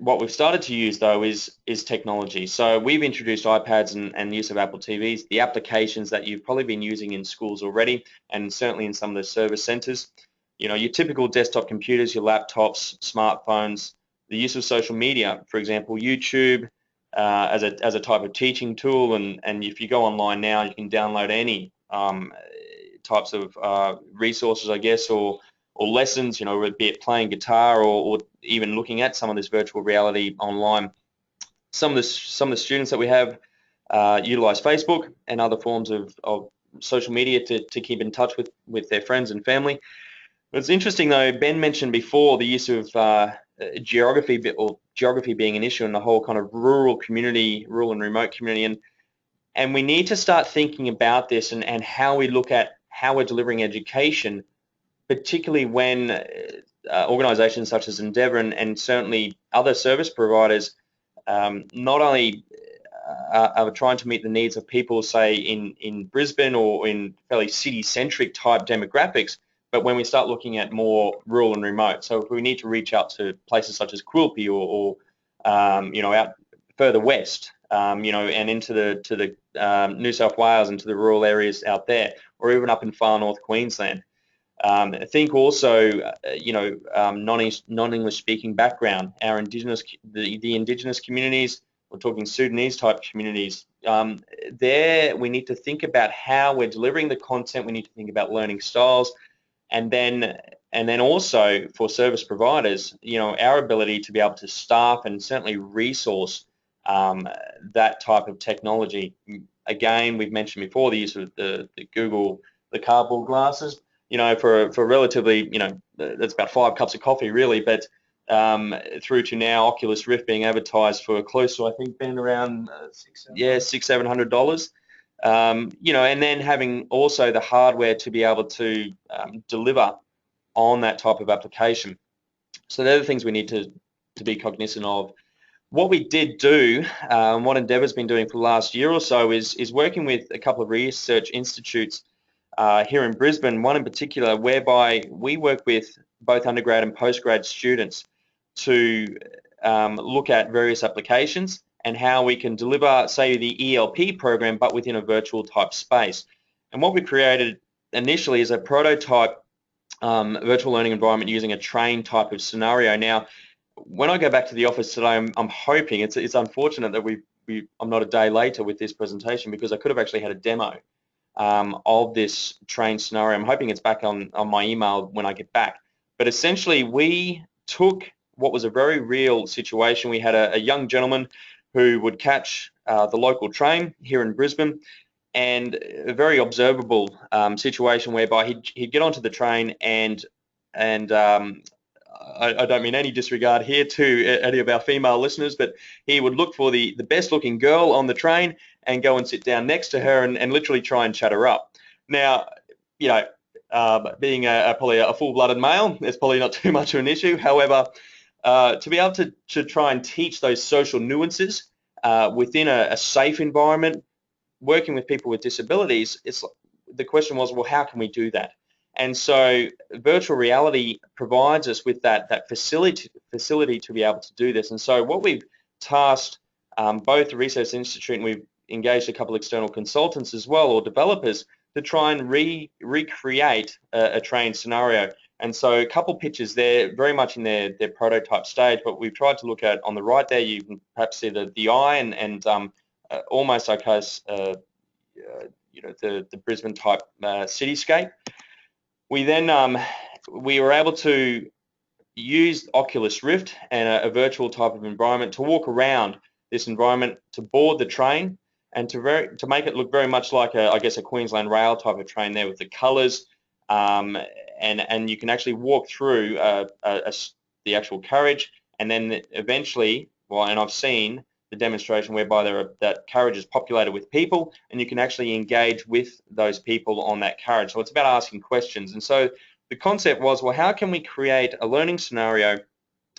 to use though is technology. So we've introduced iPads and use of Apple TVs, the applications that you've probably been using in schools already, and certainly in some of the service centres. You know, your typical desktop computers, your laptops, smartphones, the use of social media, for example, YouTube as a type of teaching tool, and if you go online now, you can download any types of resources, I guess, or lessons, you know, be it playing guitar or even looking at some of this virtual reality online. Some of the students that we have utilize Facebook and other forms of social media to keep in touch with their friends and family. It's interesting though, Ben mentioned before the use of geography being an issue in the whole kind of rural and remote community, and we need to start thinking about this and how we look at how we're delivering education, particularly when organisations such as Endeavou and certainly other service providers not only are trying to meet the needs of people, say, in Brisbane or in fairly city-centric type demographics, but when we start looking at more rural and remote. So if we need to reach out to places such as Quilpie or you know, out further west, you know, and into the New South Wales, into the rural areas out there, or even up in far north Queensland. I think also, you know, non-English speaking background, our Indigenous, the Indigenous communities, we're talking Sudanese type communities, there we need to think about how we're delivering the content. We need to think about learning styles, and then also for service providers, you know, our ability to be able to staff and certainly resource that type of technology. Again, we've mentioned before the use of the cardboard glasses. You know, for relatively, you know, that's about 5 cups of coffee really, but through to now Oculus Rift being advertised for close to, I think, been around $600-700. You know, and then having also the hardware to be able to deliver on that type of application. So they're the things we need to be cognizant of. What we did do, what Endeavou's been doing for the last year or so is working with a couple of research institutes here in Brisbane, one in particular, whereby we work with both undergrad and postgrad students to look at various applications and how we can deliver, say, the ELP program, but within a virtual type space. And what we created initially is a prototype virtual learning environment using a train type of scenario. Now, when I go back to the office today, I'm hoping, it's unfortunate that I'm not a day later with this presentation, because I could have actually had a demo of this train scenario. I'm hoping it's back on my email when I get back. But essentially, we took what was a very real situation. We had a young gentleman who would catch the local train here in Brisbane, and a very observable situation whereby he'd get onto the train and I don't mean any disregard here to any of our female listeners, but he would look for the best looking girl on the train and go and sit down next to her and literally try and chat her up. Now, you know, being probably a full-blooded male, it's probably not too much of an issue. However, to be able to try and teach those social nuances within a safe environment, working with people with disabilities, the question was, well, how can we do that? And so virtual reality provides us with that facility to be able to do this. And so what we've tasked both the Research Institute, and we've engaged a couple of external consultants as well, or developers, to try and recreate a train scenario. And so a couple pictures there, very much in their prototype stage, but we've tried to look at, on the right there, you can perhaps see the eye and almost like has you know, the Brisbane type cityscape. We then we were able to use Oculus Rift and a virtual type of environment to walk around this environment, to board the train, and to make it look very much like I guess a Queensland Rail type of train there with the colours, and you can actually walk through the actual carriage, and then eventually, well, and I've seen the demonstration whereby that carriage is populated with people, and you can actually engage with those people on that carriage. So it's about asking questions. And so the concept was, well, how can we create a learning scenario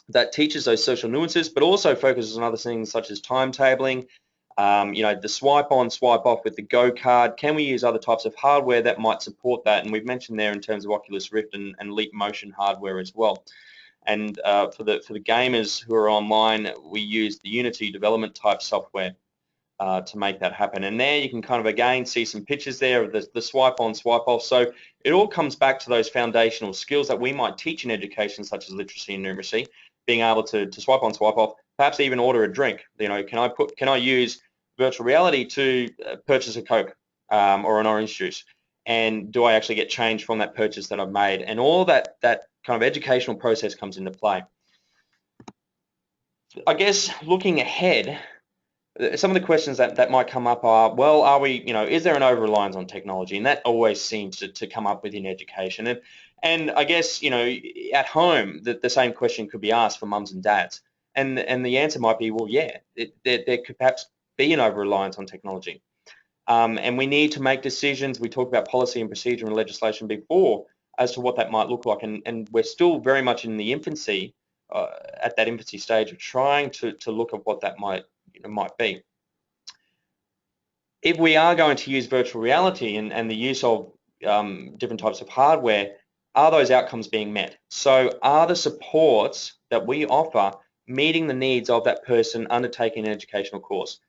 that teaches those social nuances, but also focuses on other things such as timetabling, you know, the swipe on, swipe off with the Go card. Can we use other types of hardware that might support that? And we've mentioned there in terms of Oculus Rift and Leap Motion hardware as well. And for the gamers who are online, we use the Unity development type software to make that happen. And there you can kind of again see some pictures there of the swipe on, swipe off. So it all comes back to those foundational skills that we might teach in education, such as literacy and numeracy, being able to swipe on, swipe off, perhaps even order a drink. You know, can I use virtual reality to purchase a Coke or an orange juice? And do I actually get change from that purchase that I've made? And all that kind of educational process comes into play. I guess looking ahead, some of the questions that might come up are, well, are we, you know, is there an over-reliance on technology? And that always seems to come up within education. And I guess, you know, at home, the same question could be asked for mums and dads. And the answer might be, well, yeah, there could perhaps be an over-reliance on technology. And we need to make decisions. We talked about policy and procedure and legislation before as to what that might look like. And we're still very much in the infancy, at that infancy stage of trying to look at what that might be. If we are going to use virtual reality and the use of different types of hardware, are those outcomes being met? So are the supports that we offer meeting the needs of that person undertaking an educational course?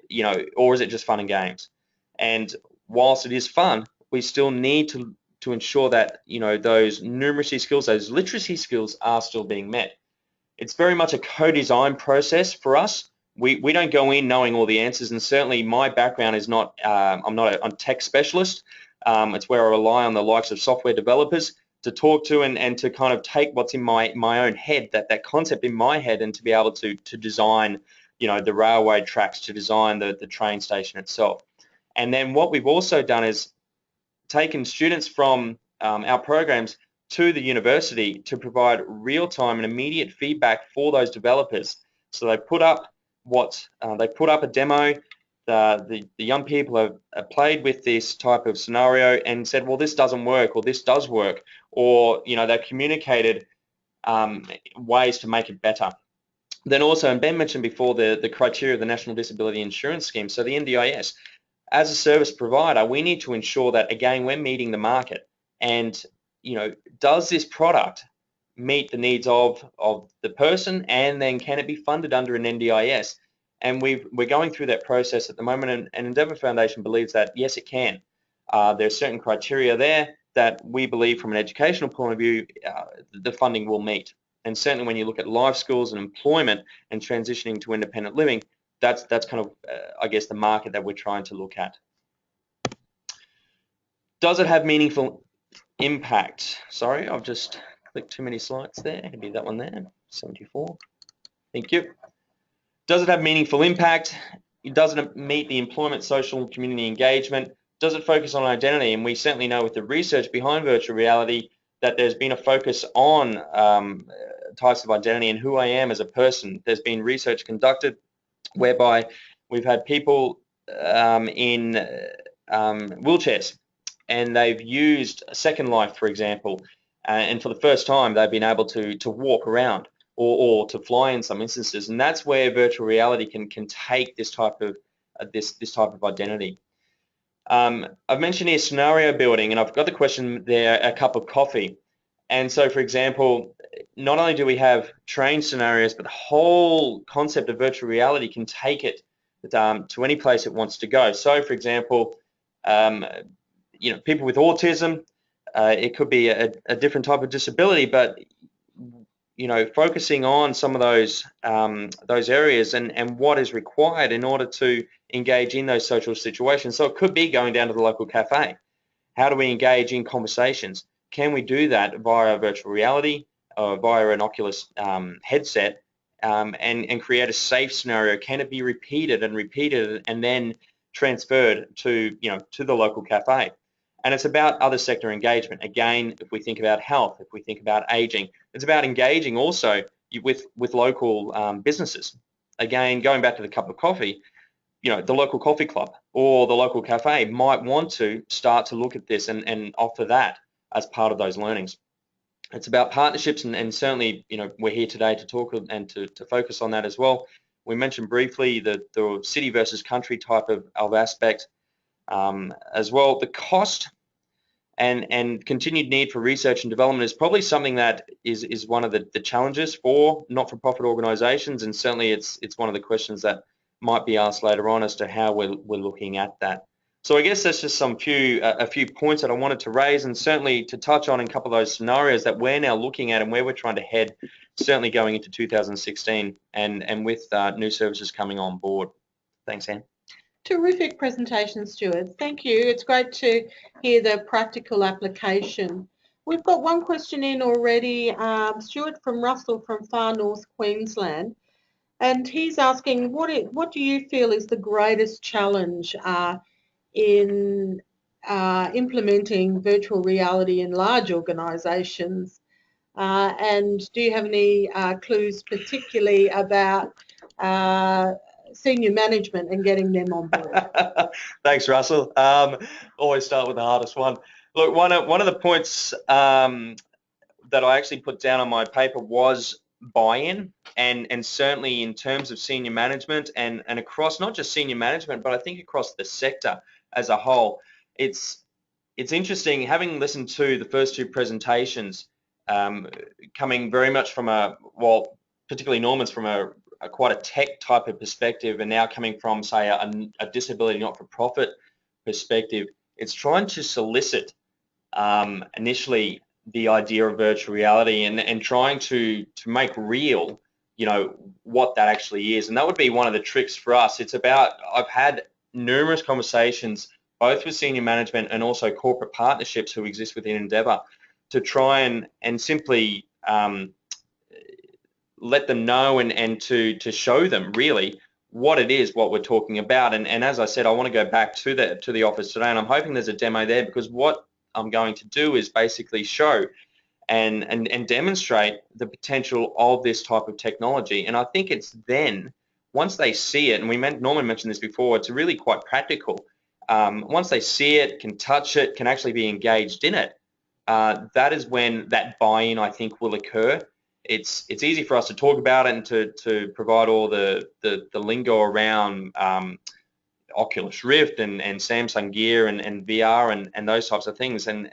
You know, or is it just fun and games? And whilst it is fun, we still need to ensure that, you know, those numeracy skills, those literacy skills are still being met. It's very much a co-design process for us. We don't go in knowing all the answers, and certainly my background is not, I'm not a tech specialist. It's where I rely on the likes of software developers to talk to and to kind of take what's in my own head, that concept in my head, and to be able to design, you know, the railway tracks, to design the train station itself. And then what we've also done is taken students from our programs to the university to provide real-time and immediate feedback for those developers. So they put up a demo. The young people have played with this type of scenario and said, well, this doesn't work, or this does work, or, you know, they've communicated ways to make it better. Then also, and Ben mentioned before, the criteria of the National Disability Insurance Scheme, so the NDIS. As a service provider, we need to ensure that, again, we're meeting the market. And, you know, does this product meet the needs of the person, and then can it be funded under an NDIS? And we're going through that process at the moment, and Endeavou Foundation believes that, yes, it can. There's certain criteria there that we believe from an educational point of view, the funding will meet. And certainly when you look at life skills and employment and transitioning to independent living, that's kind of, I guess, the market that we're trying to look at. Does it have meaningful impact? Sorry, I've just clicked too many slides there. It could be that one there, 74. Thank you. Does it have meaningful impact? Does it meet the employment, social, and community engagement? Does it focus on identity? And we certainly know with the research behind virtual reality that there's been a focus on types of identity and who I am as a person. There's been research conducted whereby we've had people in wheelchairs, and they've used Second Life, for example, and for the first time they've been able to walk around or to fly in some instances, and that's where virtual reality can take this type of identity. I've mentioned here scenario building, and I've got the question there, a cup of coffee. And so, for example, not only do we have train scenarios, but the whole concept of virtual reality can take it to any place it wants to go. So, for example, people with autism, it could be a different type of disability, but focusing on some of those areas and what is required in order to engage in those social situations. So it could be going down to the local cafe. How do we engage in conversations? Can we do that via virtual reality or via an Oculus headset and create a safe scenario? Can it be repeated and then transferred to the local cafe? And it's about other sector engagement. Again, if we think about health, if we think about aging, it's about engaging also with local businesses. Again, going back to the cup of coffee, the local coffee club or the local cafe might want to start to look at this and offer that as part of those learnings. It's about partnerships, and certainly, we're here today to talk and to focus on that as well. We mentioned briefly the city versus country type of aspect as well. The cost and continued need for research and development is probably something that is one of the challenges for not-for-profit organisations, and certainly it's one of the questions that might be asked later on as to how we're looking at that. So I guess that's just a few points that I wanted to raise, and certainly to touch on a couple of those scenarios that we're now looking at and where we're trying to head, certainly going into 2016 and with new services coming on board. Thanks, Anne. Terrific presentation, Stewart. Thank you. It's great to hear the practical application. We've got one question in already, Stewart from Russell from Far North Queensland, and he's asking, what do you feel is the greatest challenge in implementing virtual reality in large organisations? And do you have any clues particularly about senior management and getting them on board? Thanks, Russell. Always start with the hardest one. Look, one of the points that I actually put down on my paper was buy-in, and certainly in terms of senior management and across not just senior management, but I think across the sector as a whole. It's interesting, having listened to the first two presentations, coming very much from particularly Norman's from a quite a tech type of perspective, and now coming from, say, a disability not-for-profit perspective. It's trying to solicit initially the idea of virtual reality and trying to make real, what that actually is. And that would be one of the tricks for us. It's about, I've had numerous conversations, both with senior management and also corporate partnerships who exist within Endeavou, to try and simply let them know and to show them really what it is, what we're talking about. And as I said, I want to go back to the office today, and I'm hoping there's a demo there, because what I'm going to do is basically show and demonstrate the potential of this type of technology. And I think it's then, once they see it, and Norman mentioned this before, it's really quite practical. Once they see it, can touch it, can actually be engaged in it, that is when that buy-in, I think, will occur. It's easy for us to talk about it and to provide all the lingo around Oculus Rift and Samsung Gear and VR and those types of things, and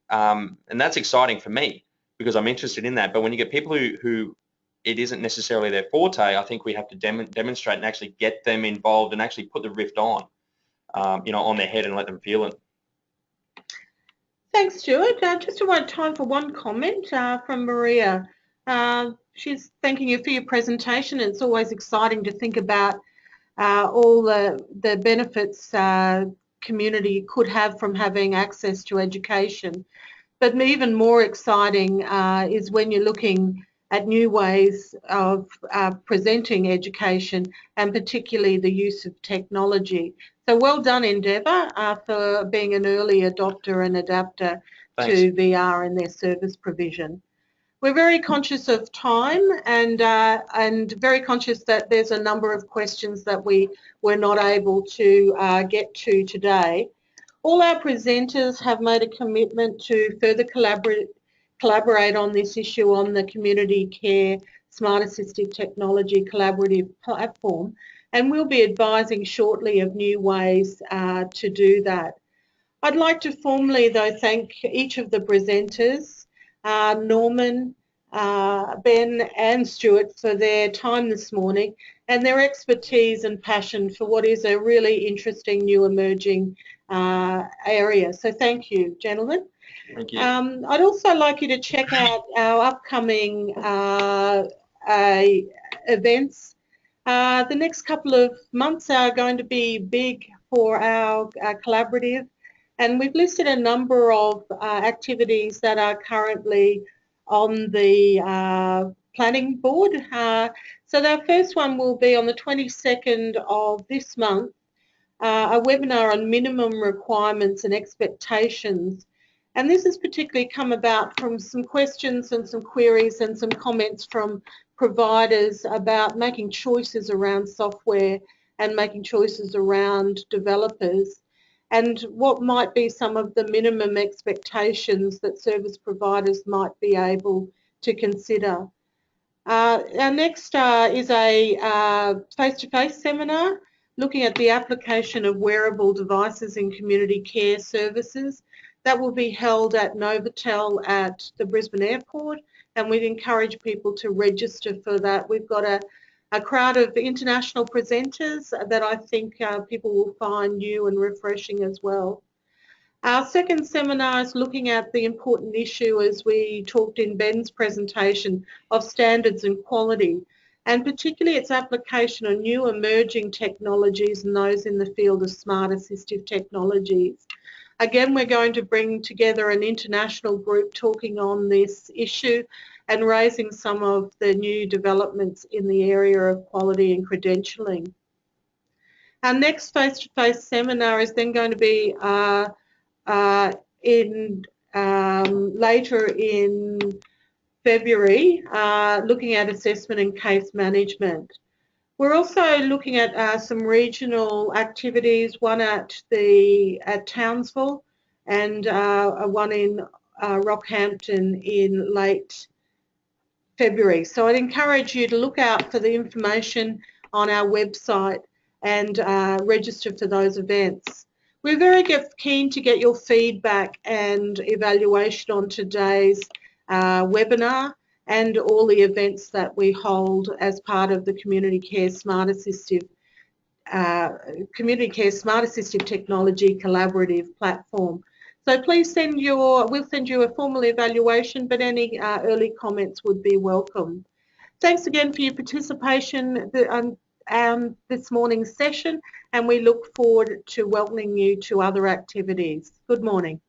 that's exciting for me because I'm interested in that. But when you get people who it isn't necessarily their forte, I think we have to demonstrate and actually get them involved and actually put the Rift on, on their head and let them feel it. Thanks, Stewart. Just about time for one comment from Maria. She's thanking you for your presentation. It's always exciting to think about all the benefits community could have from having access to education. But even more exciting is when you're looking at new ways of presenting education, and particularly the use of technology. So well done, Endeavou, for being an early adopter and adapter to VR in their service provision. We're very conscious of time and very conscious that there's a number of questions that we were not able to get to today. All our presenters have made a commitment to further collaborate on this issue on the Community Care Smart Assistive Technology Collaborative Platform, and we'll be advising shortly of new ways to do that. I'd like to formally, though, thank each of the presenters, Norman, Ben and Stewart, for their time this morning, and their expertise and passion for what is a really interesting new emerging area. So thank you, gentlemen. Thank you. I'd also like you to check out our upcoming events. The next couple of months are going to be big for our collaborative, and we've listed a number of activities that are currently on the planning board. So our first one will be on the 22nd of this month, a webinar on minimum requirements and expectations. And this has particularly come about from some questions and some queries and some comments from providers about making choices around software and making choices around developers, and what might be some of the minimum expectations that service providers might be able to consider. Our next is a face-to-face seminar looking at the application of wearable devices in community care services. That will be held at Novotel at the Brisbane Airport, and we'd encourage people to register for that. We've got a crowd of international presenters that I think people will find new and refreshing as well. Our second seminar is looking at the important issue, as we talked in Ben's presentation, of standards and quality, and particularly its application on new emerging technologies and those in the field of smart assistive technologies. Again, we're going to bring together an international group talking on this issue and raising some of the new developments in the area of quality and credentialing. Our next face-to-face seminar is then going to be later in February, looking at assessment and case management. We're also looking at some regional activities, one at Townsville and one in Rockhampton in late February. So I'd encourage you to look out for the information on our website and register for those events. We're very keen to get your feedback and evaluation on today's webinar and all the events that we hold as part of the Community Care Smart Assistive Technology Collaborative Platform. So please we'll send you a formal evaluation, but any early comments would be welcome. Thanks again for your participation this morning's session, and we look forward to welcoming you to other activities. Good morning.